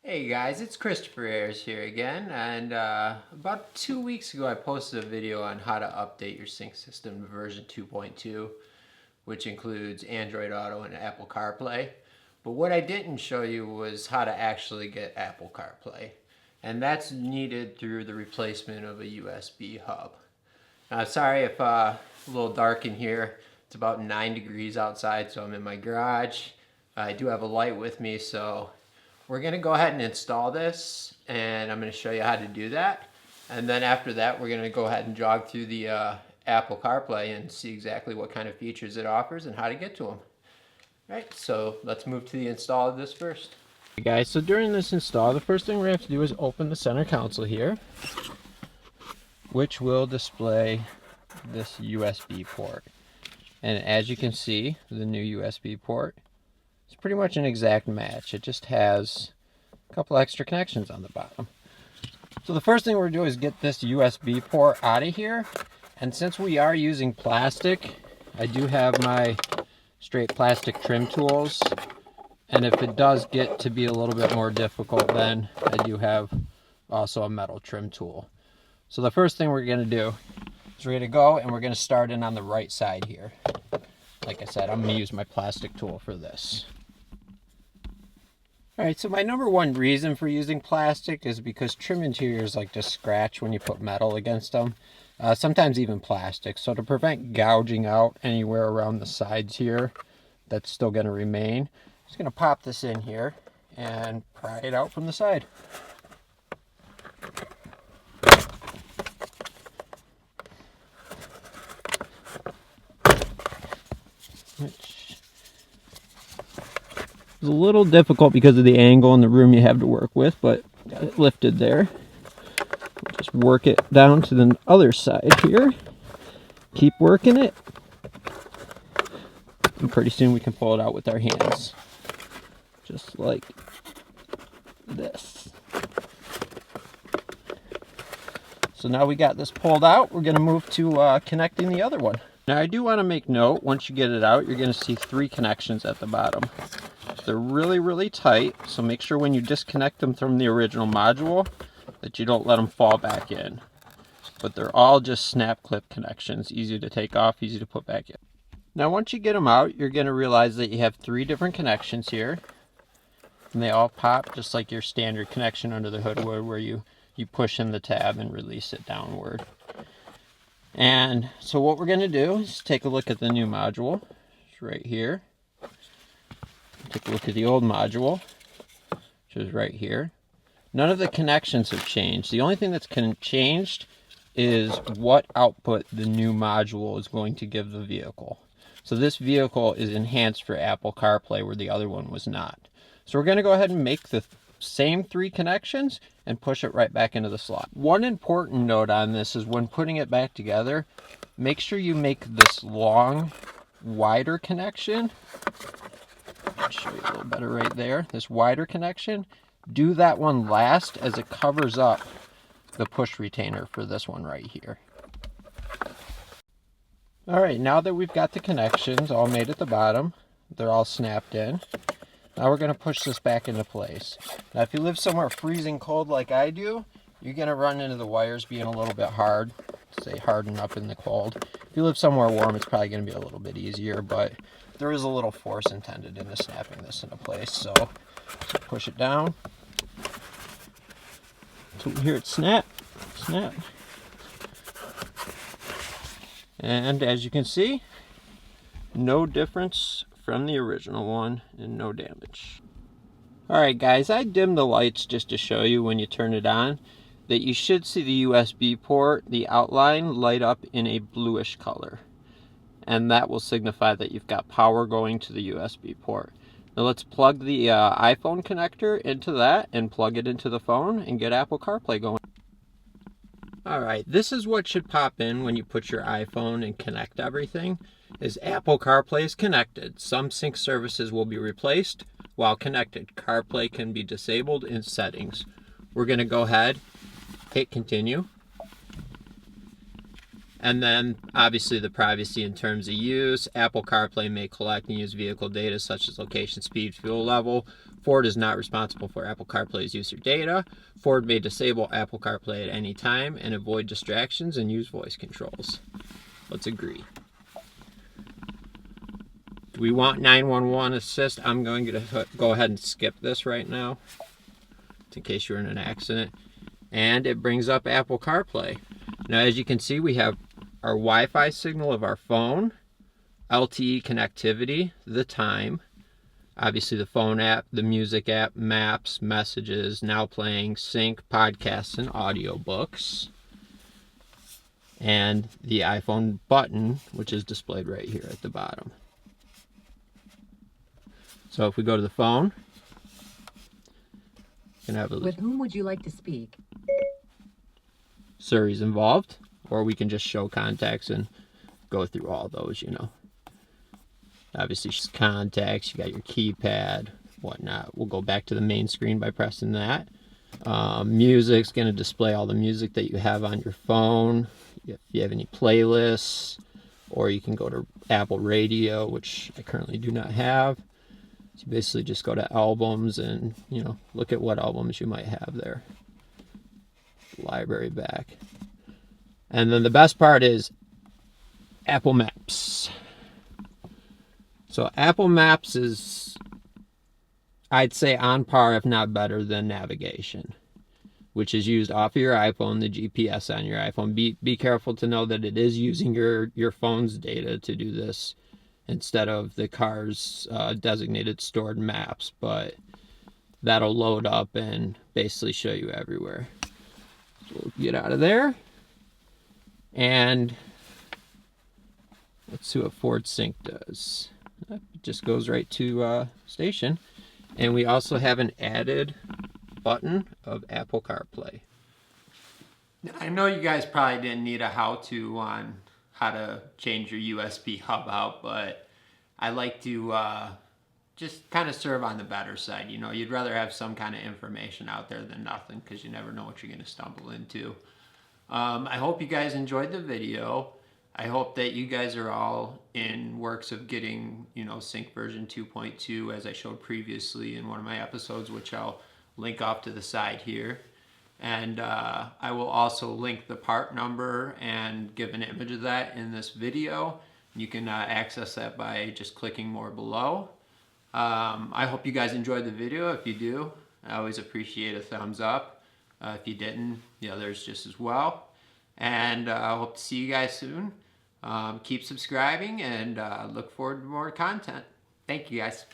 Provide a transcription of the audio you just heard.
Hey guys, it's Christopher Ayers here again, and about 2 weeks ago I posted a video on how to update your sync system to version 2.2, which includes Android Auto and Apple CarPlay. But what I didn't show you was how to actually get Apple CarPlay, and that's needed through the replacement of a USB hub. Now, sorry if a little dark in here. It's about 9 degrees outside, so I'm in my garage. I do have a light with me, so we're going to go ahead and install this, and I'm going to show you how to do that. And then after that, we're going to go ahead and jog through the Apple CarPlay and see exactly what kind of features it offers and how to get to them. All right, so let's move to the install of this first. Okay guys, so during this install, the first thing we're going to have to do is open the center console here, which will display this USB port. And as you can see, the new USB port, it's pretty much an exact match. It just has a couple extra connections on the bottom. So the first thing we're going to do is get this USB port out of here. And since we are using plastic, I do have my straight plastic trim tools. And if it does get to be a little bit more difficult, then I do have also a metal trim tool. So the first thing we're going to do is we're going to go and we're going to start in on the right side here. Like I said, I'm going to use my plastic tool for this. Alright, so my number one reason for using plastic is because trim interiors like to scratch when you put metal against them. Sometimes even plastic. So to prevent gouging out anywhere around the sides here, that's still going to remain. I'm just going to pop this in here and pry it out from the side. Which is a little difficult because of the angle and the room you have to work with, but got it lifted there. Just work it down to the other side here. Keep working it. And pretty soon we can pull it out with our hands. Just like this. So now we got this pulled out, we're going to move to connecting the other one. Now I do want to make note, once you get it out, you're going to see 3 connections at the bottom. They're really tight, so make sure when you disconnect them from the original module that you don't let them fall back in. But they're all just snap clip connections, easy to take off, easy to put back in. Now once you get them out, you're going to realize that you have 3 different connections here. And they all pop just like your standard connection under the hood would, where you push in the tab and release it downward. And so what we're going to do is take a look at the new module. It's right here. Take a look at the old module, which is right here. None of the connections have changed. The only thing that's changed is what output the new module is going to give the vehicle. So this vehicle is enhanced for Apple CarPlay where the other one was not. So we're going to go ahead and make the same 3 connections and push it right back into the slot. One important note on this is when putting it back together, make sure you make this long, wider connection. I'll show you a little better right there. This wider connection, do that one last as it covers up the push retainer for this one right here. Alright, now that we've got the connections all made at the bottom, they're all snapped in. Now we're going to push this back into place. Now if you live somewhere freezing cold like I do, you're going to run into the wires being a little bit hard, say harden up in the cold. If you live somewhere warm, it's probably going to be a little bit easier, but there is a little force intended into snapping this into place. So push it down. So we hear it snap, snap. And as you can see, no difference from the original one and no damage. Alright guys, I dimmed the lights just to show you when you turn it on that you should see the USB port, the outline, light up in a bluish color. And that will signify that you've got power going to the USB port. Now let's plug the iPhone connector into that and plug it into the phone and get Apple CarPlay going. Alright, this is what should pop in when you put your iPhone and connect everything, is Apple CarPlay is connected. Some sync services will be replaced. While connected, CarPlay can be disabled in settings. We're going to go ahead, hit continue. And then obviously the privacy and terms of use. Apple CarPlay may collect and use vehicle data such as location, speed, fuel level. Ford is not responsible for Apple CarPlay's user data. Ford may disable Apple CarPlay at any time and avoid distractions and use voice controls. Let's agree. Do we want 911 assist? I'm going to go ahead and skip this right now, in case you're in an accident. And it brings up Apple CarPlay. Now, as you can see, we have our Wi-Fi signal of our phone, LTE connectivity, the time, obviously the phone app, the music app, maps, messages, now playing, sync, podcasts, and audiobooks, and the iPhone button, which is displayed right here at the bottom. So if we go to the phone, you can have With whom would you like to speak? Siri's involved, or we can just show contacts and go through all those, you know. Obviously, contacts, you got your keypad, whatnot. We'll go back to the main screen by pressing that. Music's going to display all the music that you have on your phone. If you have any playlists, or you can go to Apple Radio, which I currently do not have. So you basically just go to albums and, you know, look at what albums you might have there. Library back. And then the best part is Apple Maps. So Apple Maps is, I'd say, on par, if not better, than navigation, which is used off of your iPhone, the GPS on your iPhone. Be careful to know that it is using your phone's data to do this instead of the car's designated stored maps, but that'll load up and basically show you everywhere. So we'll get out of there, and let's see what Ford Sync does. It just goes right to station, and we also have an added button of Apple CarPlay. I know you guys probably didn't need a how-to on how to change your USB hub out, but I like to just kind of serve on the better side. You know, you'd rather have some kind of information out there than nothing, because you never know what you're going to stumble into. I hope you guys enjoyed the video. I hope that you guys are all in works of getting, you know, Sync version 2.2, as I showed previously in one of my episodes, which I'll link off to the side here. And I will also link the part number and give an image of that in this video. You can access that by just clicking more below. I hope you guys enjoyed the video. If you do, I always appreciate a thumbs up. If you didn't, the others just as well. And I hope to see you guys soon. Keep subscribing, and look forward to more content. Thank you, guys.